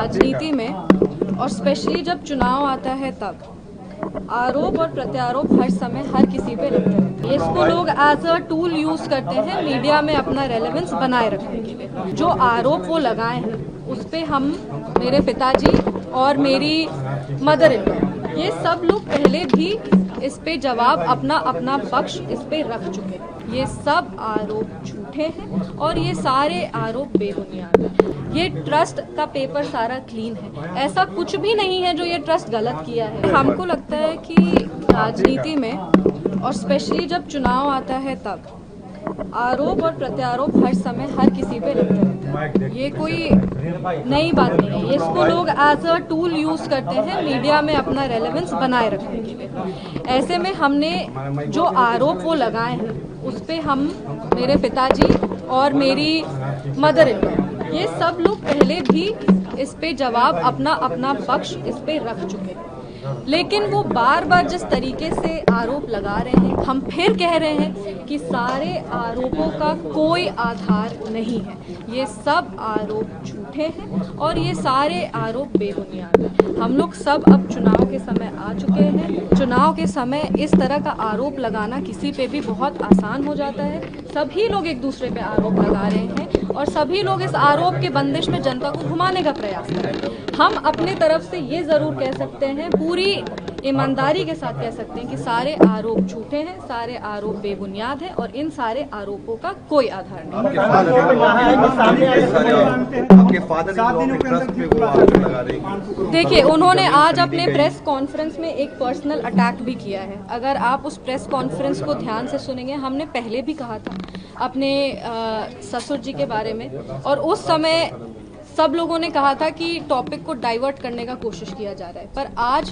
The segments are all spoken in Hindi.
राजनीति में और स्पेशली जब चुनाव आता है तब आरोप और प्रत्यारोप हर समय हर किसी पे लगते हैं। इसको लोग एज अ टूल यूज करते हैं मीडिया में अपना रेलेवेंस बनाए रखने के लिए। जो आरोप वो लगाए हैं उस पे हम, मेरे पिताजी और मेरी मदर इन लॉ, ये सब लोग पहले भी इस पे जवाब अपना अपना पक्ष इस पे रख चुके हैं। ये सब आरोप झूठे हैं और ये सारे आरोप बेबुनियाद हैं। ये ट्रस्ट का पेपर सारा क्लीन है, ऐसा कुछ भी नहीं है जो ये ट्रस्ट गलत किया है। हमको लगता है कि राजनीति में और स्पेशली जब चुनाव आता है तब आरोप और प्रत्यारोप हर समय हर किसी पे लगते रहते हैं। ये कोई नई बात नहीं है। इसको लोग एज अ टूल यूज करते हैं मीडिया में अपना रेलेवेंस बनाए रखने के लिए। ऐसे में हमने जो आरोप वो लगाए हैं उस पे हम, मेरे पिताजी और मेरी मदर इन लॉ, ये सब लोग पहले भी इस पे जवाब अपना अपना पक्ष इस पे रख चुके हैं। लेकिन वो बार बार जिस तरीके से आरोप लगा रहे हैं, हम फिर कह रहे हैं कि सारे आरोपों का कोई आधार नहीं है। ये सब आरोप झूठे हैं और ये सारे आरोप बेबुनियाद हैं। हम लोग सब अब चुनाव के समय आ चुके हैं। चुनाव के समय इस तरह का आरोप लगाना किसी पे भी बहुत आसान हो जाता है। सभी लोग एक दूसरे पे आरोप लगा रहे हैं और सभी लोग इस आरोप के बंदिश में जनता को घुमाने का प्रयास कर रहे हैं। हम अपने तरफ से ये जरूर कह सकते हैं, पूरी ईमानदारी के साथ कह सकते हैं कि सारे आरोप झूठे हैं, सारे आरोप बेबुनियाद हैं और इन सारे आरोपों का कोई आधार नहीं। देखिए, उन्होंने आज अपने प्रेस कॉन्फ्रेंस में एक पर्सनल अटैक भी किया है। अगर आप उस प्रेस कॉन्फ्रेंस को ध्यान से सुनेंगे, हमने पहले भी कहा था अपने ससुर जी के बारे में, और उस समय सब लोगों ने कहा था कि टॉपिक को डाइवर्ट करने का कोशिश किया जा रहा है। पर आज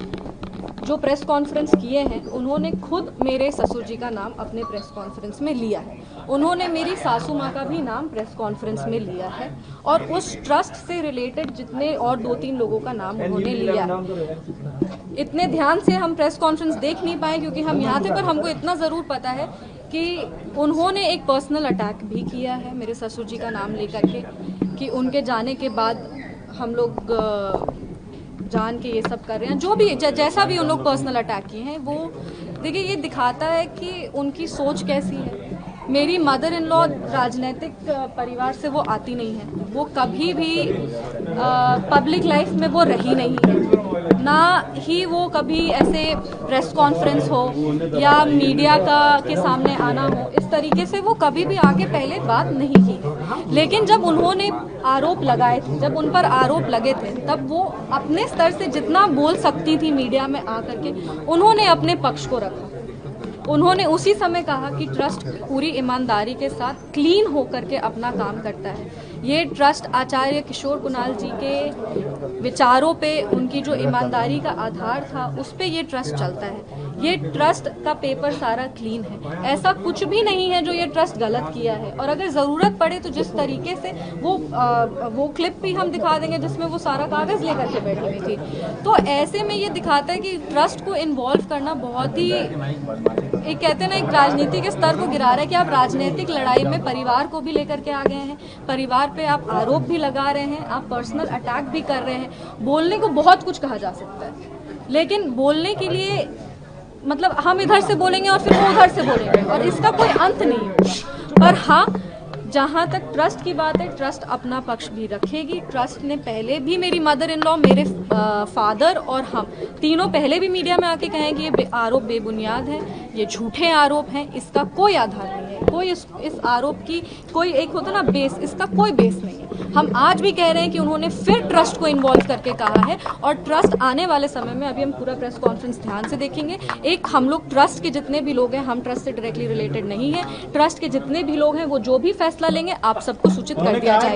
जो प्रेस कॉन्फ्रेंस किए हैं, उन्होंने खुद मेरे ससुर जी का नाम अपने प्रेस कॉन्फ्रेंस में लिया है। उन्होंने मेरी सासू माँ का भी नाम प्रेस कॉन्फ्रेंस में लिया है और उस ट्रस्ट से रिलेटेड जितने और 2-3 लोगों का नाम उन्होंने लिया है। इतने ध्यान से हम प्रेस कॉन्फ्रेंस देख नहीं पाए क्योंकि हम यहाँ थे, पर हमको इतना ज़रूर पता है कि उन्होंने एक पर्सनल अटैक भी किया है मेरे ससुर जी का नाम लेकर के, कि उनके जाने के बाद हम लोग जान के ये सब कर रहे हैं। जो भी जैसा भी उन लोग पर्सनल अटैक किए हैं, वो देखिए ये दिखाता है कि उनकी सोच कैसी है। मेरी मदर इन लॉ राजनीतिक परिवार से वो आती नहीं है, वो कभी भी पब्लिक लाइफ में वो रही नहीं है, ना ही वो कभी ऐसे प्रेस कॉन्फ्रेंस हो या मीडिया के सामने आना हो, इस तरीके से वो कभी भी आके पहले बात नहीं की। लेकिन जब उन्होंने आरोप लगाए थे, जब उन पर आरोप लगे थे, तब वो अपने स्तर से जितना बोल सकती थी मीडिया में आकर के, उन्होंने अपने पक्ष को रखा। उन्होंने उसी समय कहा कि ट्रस्ट पूरी ईमानदारी के साथ क्लीन होकर के अपना काम करता है। ये ट्रस्ट आचार्य किशोर कुणाल जी के विचारों पे, उनकी जो ईमानदारी का आधार था, उस पे ये ट्रस्ट चलता है। ये ट्रस्ट का पेपर सारा क्लीन है, ऐसा कुछ भी नहीं है जो ये ट्रस्ट गलत किया है। और अगर ज़रूरत पड़े तो जिस तरीके से वो क्लिप भी हम दिखा देंगे जिसमें वो सारा कागज़ लेकर के बैठी हुई थी। तो ऐसे में ये दिखाता है कि ट्रस्ट को इन्वॉल्व करना बहुत ही, एक कहते हैं ना, एक राजनीति के स्तर को गिरा रहा है कि आप राजनीतिक लड़ाई में परिवार को भी लेकर के आ गए हैं, परिवार पे आप आरोप भी लगा रहे हैं, आप पर्सनल अटैक भी कर रहे हैं। बोलने को बहुत कुछ कहा जा सकता है, लेकिन बोलने के लिए मतलब हम इधर से बोलेंगे और फिर वो उधर से बोलेंगे और इसका कोई अंत नहीं होगा। पर हाँ, जहाँ तक ट्रस्ट की बात है, ट्रस्ट अपना पक्ष भी रखेगी। ट्रस्ट ने पहले भी, मेरी मदर इन लॉ, मेरे फादर और हम तीनों पहले भी मीडिया में आके कहें कि ये आरोप बेबुनियाद हैं, ये झूठे आरोप हैं, इसका कोई आधार नहीं है, कोई इस आरोप की कोई, एक होता ना बेस, इसका कोई बेस नहीं है। हम आज भी कह रहे हैं कि उन्होंने फिर ट्रस्ट को इन्वॉल्व करके कहा है और ट्रस्ट आने वाले समय में, अभी हम पूरा प्रेस कॉन्फ्रेंस ध्यान से देखेंगे, एक हम लोग ट्रस्ट के जितने भी लोग हैं, हम ट्रस्ट से डायरेक्टली रिलेटेड नहीं है, ट्रस्ट के जितने भी लोग हैं वो जो भी फैसला लेंगे आप सबको सूचित कर दिया जाएगा।